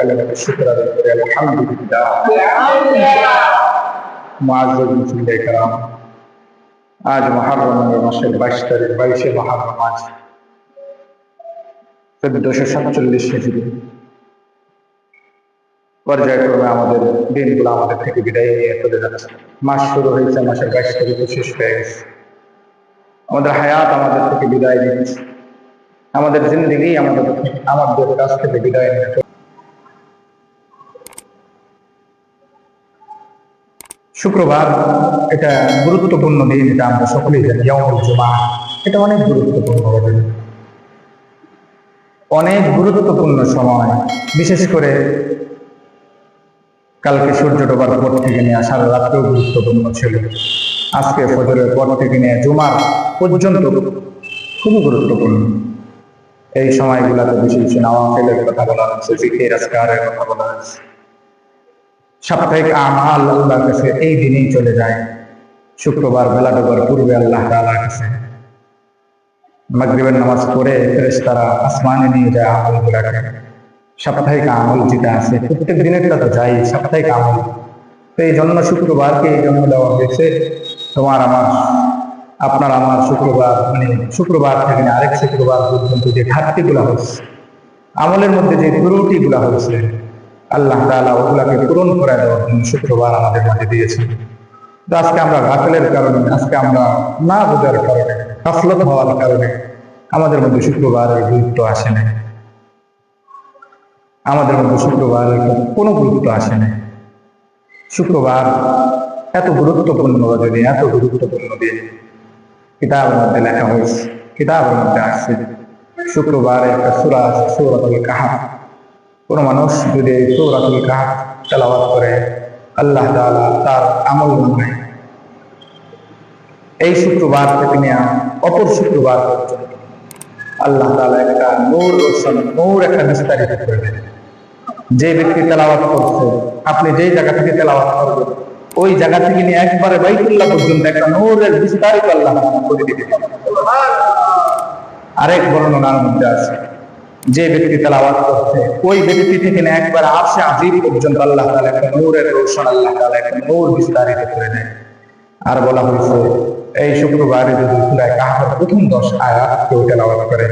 কালিমাতে শুকর আদায় করি আলহামদুলিল্লাহ। মুআজ্জাজ মুসলিম کرام, আজ মুহররম মাসের 22 তারিখ, 22শে মুহররম, আজ 1447 হিজরি। পর্যায়ক্রমে আমাদের দিনগুলো আমাদের থেকে বিদায় নিয়ে চলে যাচ্ছে। মাস শুরু হয়েছে, মাসের 22 তারিখে শেষ হয়ে গেছে। আমাদের হায়াত আমাদের থেকে বিদায় নিচ্ছে, আমাদের জিন্দেগি আমাদের কাছ থেকে বিদায় নিচ্ছে। শুক্রবার এটা গুরুত্বপূর্ণ দিন, এটা আমরা সকলেই জানি। ইয়াউমুল জুমআহ এটা অনেক গুরুত্বপূর্ণ দিন, অনেক গুরুত্বপূর্ণ সময়। বিশেষ করে কালকে সূর্য ডোবার পর থেকে নিয়ে সারা রাত্রেও গুরুত্বপূর্ণ ছিল। আজকে ফজরের পর থেকে নিয়ে জুমার পর্যন্ত খুবই গুরুত্বপূর্ণ। এই সময়গুলোতে বেশি বেশি নওয়াফিলের কথা বলা হচ্ছে, জিকির আজকারের কথা বলা হচ্ছে। সাপ্তাহিক আমাল আল্লাহর কাছে এই দিনেই চলে যায়। শুক্রবার বেলা ডোবার পূর্বে আল্লাহ তাআলার কাছে মাগরিবের নামাজ পড়ে ফেরেশতারা আসমানে নিয়ে যায় আমলগুলোকে। সাপ্তাহিক আমল যেটা আছে, প্রত্যেক দিনেরটা তো যাই, সাপ্তাহিক আমল। তো এই জন্য শুক্রবারকে এই জন্য দেওয়া হয়েছে, তোমার আমার আপনার আমার শুক্রবার, মানে শুক্রবার থেকে আরেক শুক্রবার পর্যন্ত যে ঘাটতিগুলো হচ্ছে, আমলের মধ্যে যে ত্রুটিগুলো হচ্ছে, আল্লাহ তাআলা ওগুলাকে পূরণ করে দেওয়ার জন্য শুক্রবার আমাদের মাঝে দিয়েছেন। তো আজকে আমরা গাফিলের কারণে, আজকে আমরা না বোঝার কারণে, গাফলত হওয়ার কারণে আমাদের মধ্যে শুক্রবারের গুরুত্ব আসে না। আমাদের মধ্যে শুক্রবারের কোনো গুরুত্ব আসে না। শুক্রবার এত গুরুত্বপূর্ণ দিন, এত গুরুত্বপূর্ণ দিন। কিতাবের মধ্যে লেখা হয়েছে, কিতাবের মধ্যে আসছে, শুক্রবারে একটা সূরা আছে, সূরাতুল কাহফ। কোন মানুষ যদি সূরাতুল কাহফ তেলাওয়াত করে, আল্লাহ তাআলা তার আমল নামায় এই শুক্রবার থেকে নিয়ে অপর শুক্রবার পর্যন্ত আল্লাহ তাআলা একটা নূর রোশন, নূর একটা বিস্তারিত করে দেন। যে ব্যক্তি তেলাওয়াত করছে, আপনি যেই জায়গা থেকে তেলাওয়াত করবেন, ওই জায়গা থেকে নিয়ে একবারে বাইতুল্লাহ পর্যন্ত একটা নূরের বিস্তারিত আল্লাহ করে দিবেন। আরেক বর্ণনার মধ্যে আছে, যে ব্যক্তি তেলাওয়াত করছে, ওই ব্যক্তি থেকে নিয়ে একবার আরশে আজিম পর্যন্ত আল্লাহ তাআলা একটা নূরের রোশন, আল্লাহ তাআলা একটা নূর বিস্তারিত করে দেন। আর বলা হয়েছে, এই শুক্রবারে যদি সূরা কাহফের প্রথম 10 আয়াত কেউ তেলাওয়াত করে,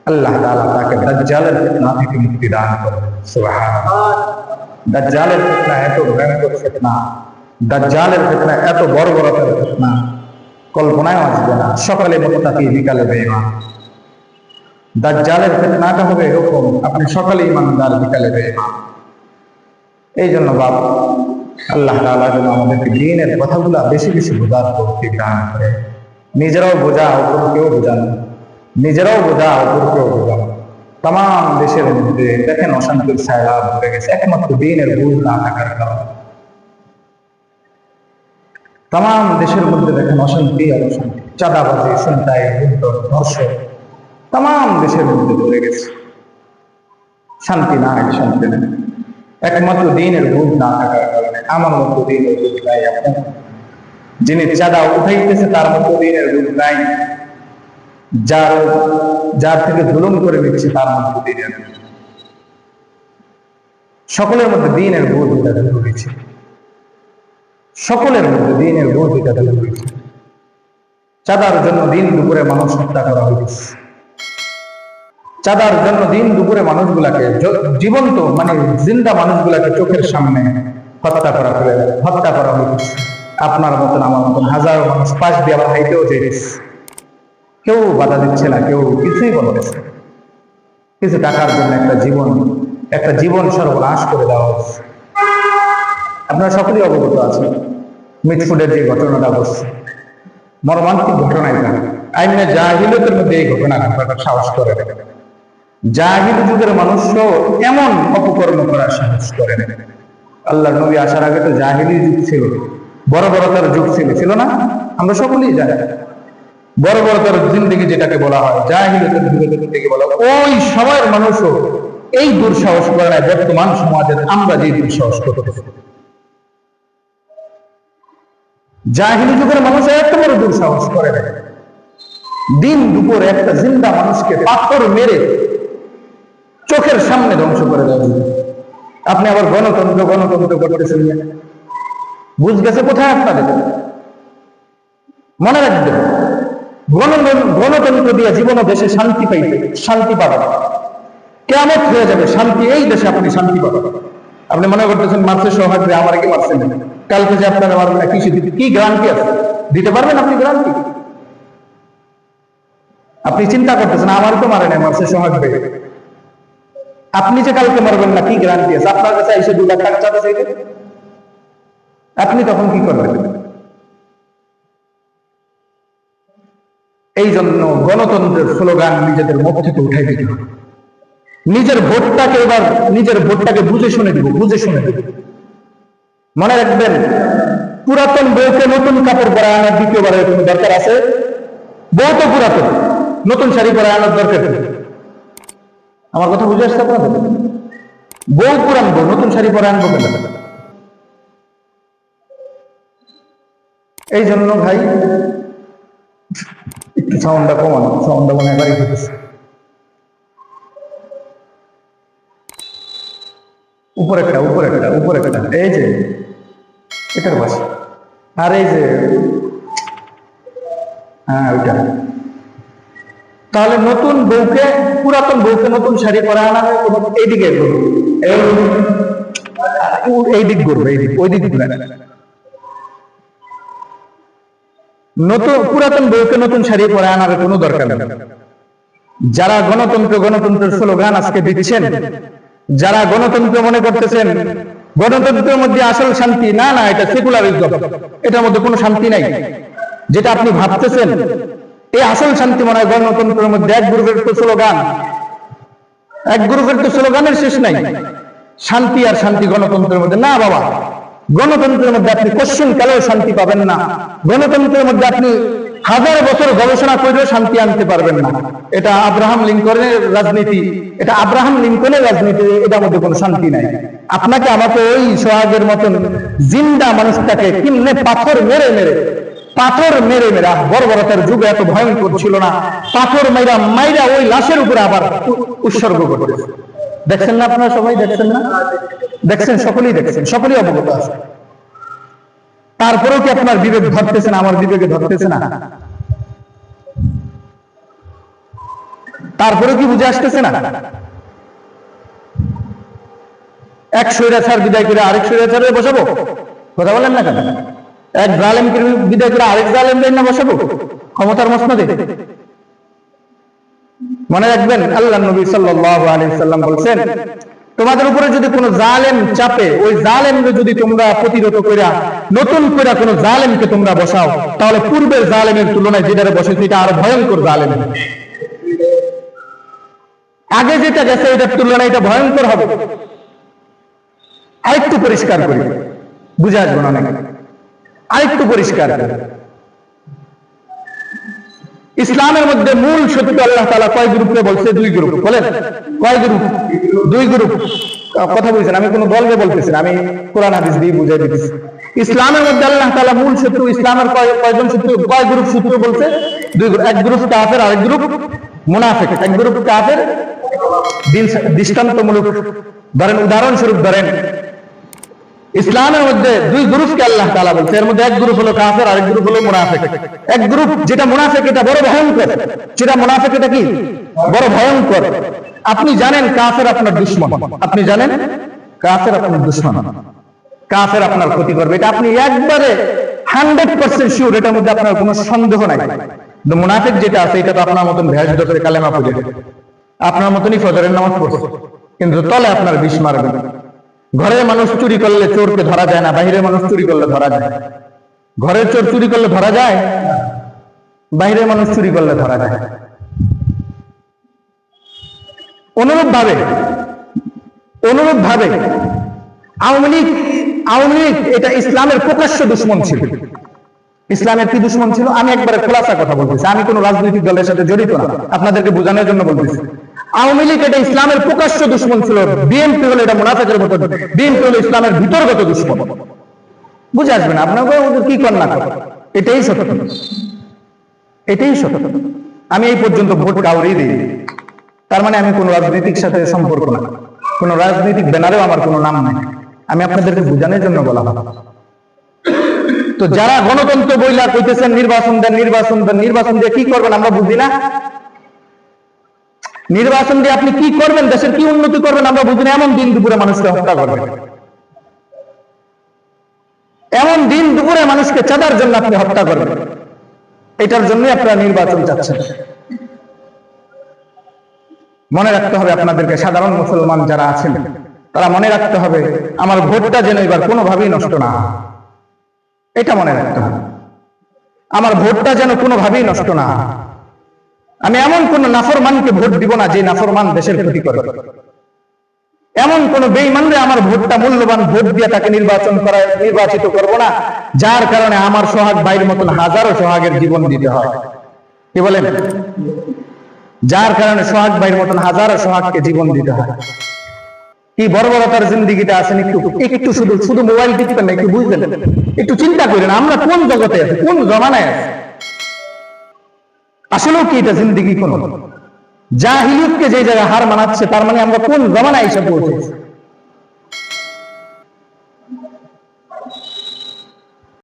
আল্লাহ তাআলা তাকে দাজ্জালের ফিতনা থেকে মুক্তি দান করবেন। সুবহানাল্লাহ। দাজ্জালের ফিতনা এত ভয়ঙ্কর ফিতনা, দাজ্জালের ফিতনা এত বর্বরতার ফিতনা, কল্পনায় আসবে না। সকালে মুত্তাকি, বিকালে বেঈমান। দাজ্জালের ফিতনাটা হবে এরকম, আপনি সকালে ঈমানদার, বিকালে বেঈমান। এই জন্য বাপ আল্লাহ তাআলা যেন আমাদেরকে দ্বীনের কথাগুলা বেশি বেশি বোঝার তৌফিক দান করে। নিজেরাও বোঝা, অপরকেও বোঝানো, নিজেরাও বোঝা, অপরকেও বোঝানো। তাম দেশের মধ্যে দেখেন অশান্তির ছায়া ভরে গেছে, একমাত্র দ্বীনের বুঝ না থাকার কারণে। তাম দেশের মধ্যে দেখেন অশান্তি আর অশান্তি, চাঁদাবাজি, ছিনতাই, লুণ্ঠন, ধর্ষণ তাম দেশের মধ্যে ভরে গেছে। শান্তি নাই, শান্তি নেই, একমাত্র দ্বীনের বুঝ না থাকার কারণে। আমার মতো দ্বীনের বুঝ নাই এখন, যিনি চাঁদা উঠাইতেছে তার মতো দ্বীনের বুঝ নাই, যার থেকে জুলুম করে নিচ্ছে তার মধ্যে দ্বীনের বুঝ। সকলের মধ্যে দ্বীনের বুঝ এটা জরুরি ছিল, সকলের মধ্যে দ্বীনের বুঝ এটা জরুরি ছিল। চাঁদার জন্য দিন দুপুরে মানুষ হত্যা করা হয়েছে, চাঁদার জন্য দিন দুপুরে মানুষগুলাকে, জীবন্ত মানে জিন্দা মানুষগুলাকে চোখের সামনে হত্যা করা হয়েছে। আপনার মতন আমার মতন হাজারো মানুষ পাশ দিয়ে আবার হাইতেও যেতেছে, কেউ বাধা দিচ্ছে না, কেউ কিছুই বলতেছে। কিছু টাকার জন্য একটা জীবন সর্বনাশ করে দেওয়া হচ্ছে। আপনারা সকলেই অবগত আছেন মিটফুডের যে ঘটনাটা ঘটছে, মর্মান্তিক ঘটনা। এটা আইনে জাহিলিয়তের মধ্যে এই ঘটনা ঘটার সাহস করে না। জাহিলি যুগের মানুষও এমন অপকর্ম করার সাহস করে না। আল্লাহর নবী আসার আগে তো জাহিলি যুগ ছিল, বর্বরতার যুগ ছিল না? আমরা সকলেই জানি বর্বরতার জিন্দেগি যেটাকে বলা হয়, জাহিলিয়তের জিন্দেগি বলা হয়। ওই সময়ের মানুষও এই দুঃসাহস করে না বর্তমান সমাজের আমরা যে দুঃসাহস করতেছি। জাহিলি যুগের মানুষ এত বড় দুঃসাহস করে না, দিন দুপুর একটা জিন্দা মানুষকে পাথর মেরে চোখের সামনে ধ্বংস করে দেওয়া। আপনি আবার গণতন্ত্র গণতন্ত্র করতেছেন। বুঝ গেছে কোথায় আপনাদের? মনে রাখবেন, গণতন্ত্র দিয়ে জীবন ও দেশে শান্তি পাইবে, শান্তি পাবেন। কিয়ামত হয়ে যাবে, শান্তি এই দেশে আপনি শান্তি পাবেন। আপনি মনে করতেছেন মারছে সৌহার্দ্যে, আমার কি মারছেন, কালকে যে আপনারা মারবেন না, কি গ্যারান্টি আছে? দিতে পারবেন আপনি গ্যারান্টি? আপনি চিন্তা করতেছেন আমার তো মারে নাই, মারছে সৌহার্দ্যে, আপনি যে কালকে মারবেন না কি গ্যারান্টি আছে? আপনার কাছে এসে 2 লাখ টাকা চাঁদা চাইবে, আপনি তখন কি করবেন? এই জন্য গণতন্ত্রের স্লোগান নিজেদের মুখ থেকে উঠাই দিতে হবে। নিজের ভোটটাকে বুঝে শুনে দিব, বুঝে শুনে দিব। মনে রাখবেন, পুরাতন বউকে নতুন কাপড় পরা আনার দ্বিতীয়বারের কোনো দরকার আছে? বউ তো পুরাতন, নতুন শাড়ি পরা আনার দরকার। আমার কথা বুঝে আসছে আপনাদের? বউ পুরান বউ, নতুন শাড়ি পরা আনবো কেন? এই জন্য ভাই একটু সাউন্ডটা কমানো, সাউন্ডটা মনে বাড়ি হতেছে। উপরে একটা এই যে এটার পাশে, আর এই যে হ্যাঁ ওইটা। তাহলে নতুন বউকে, পুরাতন বউকে নতুন শাড়ি পরা আনা হয়, এইদিকে এই দিক ঘুরবে, ওই দিক ঘুরে। পুরাতন বউকে নতুন শাড়ি পরে আনার কোনো দরকার নেই। যারা গণতন্ত্রের স্লোগান আজকে দিচ্ছেন, যারা গণতন্ত্র মনে করতেছেন গণতন্ত্রের মধ্যে আসল শান্তি, না না, এটা সেকুলারিজম, এটার মধ্যে কোনো শান্তি নাই। যেটা আপনি ভাবতেছেন এই আসল শান্তি মনে হয় গণতন্ত্রের মধ্যে। এক গ্রুপের তো স্লোগানের শেষ নাই। শান্তি আর শান্তি গণতন্ত্রের মধ্যে না বাবা। গণতন্ত্রের মধ্যে আপনি কোশ্চেন কালেও শান্তি পাবেন না। গণতন্ত্রের মধ্যে আপনি 1000 বছর গবেষণা করেও শান্তি আনতে পারবেন না। এটা আব্রাহাম লিঙ্কনের রাজনীতি, এটার মধ্যে কোনো শান্তি নাই। আপনাকে আমাকে ওই সোহাগের মতন জিন্দা মানুষটাকে কিমনে পাথর মেরে মেরে বর্বরতার যুগে এত ভয়ঙ্কর ছিল না, পাথর মাইরা ওই লাশের উপরে আবার উৎসর্গ করেছে। দেখছেন না আপনারা? সবাই দেখছেন না? দেখছেন, সকলেই অবগত আছে। তারপরেও কি আপনার বিবেক ধরতেছে না? আমার বিবেকে ধরতেছে না? তারপরেও কি বুঝে আসতেছে না? এক স্বৈরাচার বিদায় করে আরেক স্বৈরাচারে বসাবো? কথা বলেন না কেন? এক জালেমকে বিদায় করে আরেক জালেমদের না বসাবো ক্ষমতার মসনদে? মনে রাখবেন, আল্লাহ নবী সাল্লাল্লাহু আলাইহি সাল্লাম বলেছেন, তোমাদের উপরে যদি কোনো জালেম চাপে, ওই জালেমকে যদি তোমরা প্রতিরোধ কইরা নতুন করে কোনো জালেমকে তোমরা বসাও, তাহলে পূর্বের জালেমের তুলনায় যেটা বসেছে এটা আরো ভয়ঙ্কর জালেম। আগে যেটা গেছে এটার তুলনায় এটা ভয়ঙ্কর হবে। আরেকটু পরিষ্কার করি, বুঝে আসবো না নাকি? আরেকটু পরিষ্কার। ইসলামের মধ্যে মূল সত্য আল্লাহ তাআলা কয় গ্রুপে বলছে? 2 গ্রুপ। বলেন কয় গ্রুপ? 2 গ্রুপ। কথা বলছেন, আমি কোন দলকে বলতেছি না, আমি কোরআন হাদিস দিয়ে বুঝাই দিতেছি। ইসলামের মধ্যে আল্লাহ তাআলা মূল শত্রু, ইসলামের কয়জন শত্রু, কয় গ্রুপ শত্রু বলছে? 2 গ্রুপ। এক গ্রুপ কাফের, আরেক গ্রুপ মুনাফিক। এক গ্রুপ কাফের, দৃষ্টান্তমূলক ধরেন, উদাহরণস্বরূপ ধরেন, ইসলামের মধ্যে 2 গ্রুপকে আল্লাহ তাআলা বলছে। এর মধ্যে এক গ্রুপ হলো কাফের, আরেক গ্রুপ হলো মুনাফিক। এক গ্রুপ যেটা মুনাফিক, এটা বড় ভয়ঙ্কর। যেটা মুনাফিক এটা কি? বড় ভয়ঙ্কর। আপনি জানেন কাফের আপনার দুশমন, আপনি জানেন কাফের আপনার দুশমন, কাফের আপনার ক্ষতি করবে, এটা আপনি একবারে 100% শিওর, এটার মধ্যে আপনার কোনো সন্দেহ নাই। কিন্তু মুনাফিক যেটা আছে, এটা তো আপনার মতন ভেজ করে কালেমা পড়ে, আপনার মতনই ফজরের নামাজ পড়ছে, কিন্তু তলে আপনার বিষ মারবে। ঘরের মানুষ চুরি করলে চোরকে ধরা যায় না, বাইরের মানুষ চুরি করলে ধরা যায়। ঘরের চোর চুরি করলে ধরা যায়, বাইরের মানুষ চুরি করলে ধরা যায়। অনুরূপ ভাবে আওয়ামী লীগ এটা ইসলামের প্রকাশ্য দুশমন ছিল। ইসলামের কি দুশমন ছিল? আমি একবারে খোলাসা কথা বলতেছি, আমি কোন রাজনৈতিক দলের সাথে জড়িত না, আপনাদেরকে বোঝানোর জন্য বলতেছি। আওয়ামী লীগ এটা ইসলামের প্রকাশ্য দুশমন ছিল। বিএনপি হলো এটা মুনাফিকের মতো, বিএনপি হলো ইসলামের ভিতরগত দুশমন। বুঝে আসবেন আপনাকে কি কর না কর, এটাই সত্য, এটাই সত্য। আমি এই পর্যন্ত ভোট কাউরেই দিই, তার মানে আমি কোন রাজনৈতিক সাথে সম্পর্ক না, কোন রাজনৈতিক ব্যানারেও আমার কোনো নাম নাই, আমি আপনাদেরকে বোঝানোর জন্য বলা হয়। তো যারা গণতন্ত্র বইলা কইতেছেন নির্বাচন দেন, নির্বাচন দেন, নির্বাচন দিয়ে কি করবেন আমরা বুঝি না। নির্বাচন দিয়ে আপনি কি করবেন, দেশের কি উন্নতি করবেন আমরা বুঝি না। এমন দিন দুপুরে মানুষকে হত্যা করবেন, এমন দিন দুপুরে মানুষকে চাঁদার জন্য আপনি হত্যা করবেন, এটার জন্যই আপনারা নির্বাচন চাচ্ছেন। মনে রাখতে হবে আপনাদেরকে, সাধারণ মুসলমান যারা আছেন তারা মনে রাখতে হবে আমার ভোটটা যেন এবার কোনোভাবেই নষ্ট না হয়। এটা মনে রাখতে হবে, আমার ভোটটা যেন কোনোভাবেই নষ্ট না হয়। আমি এমন কোন নাফরমানকে ভোট দিব না যে নাফরমান দেশের ক্ষতি করে। এমন কোন বেঈমানরে আমার ভোটটা মূল্যবান ভোট দিয়ে তাকে নির্বাচিত করব না, যার কারণে আমার সোহাগ ভাইয়ের মতন হাজারো সোহাগের জীবন দিতে হয়। কি বলেন? যার কারণে সোহাগ ভাইয়ের মতন হাজারো সোহাগকে জীবন দিতে হয়। কি বর্বরতার জিন্দিগিটা আছেন, একটু শুধু মোবাইল টিপতেন না, একটু বুঝলেন, একটু চিন্তা করেন আমরা কোন জগতে আছি, কোন জমানায় আছি। আসলেও কি এটা জিন্দিগি? কোন জাহিলিয়তকে যে জায়গায় হার মানাচ্ছে, তার মানে আমরা কোন জমানায় এসে পৌঁছেছি।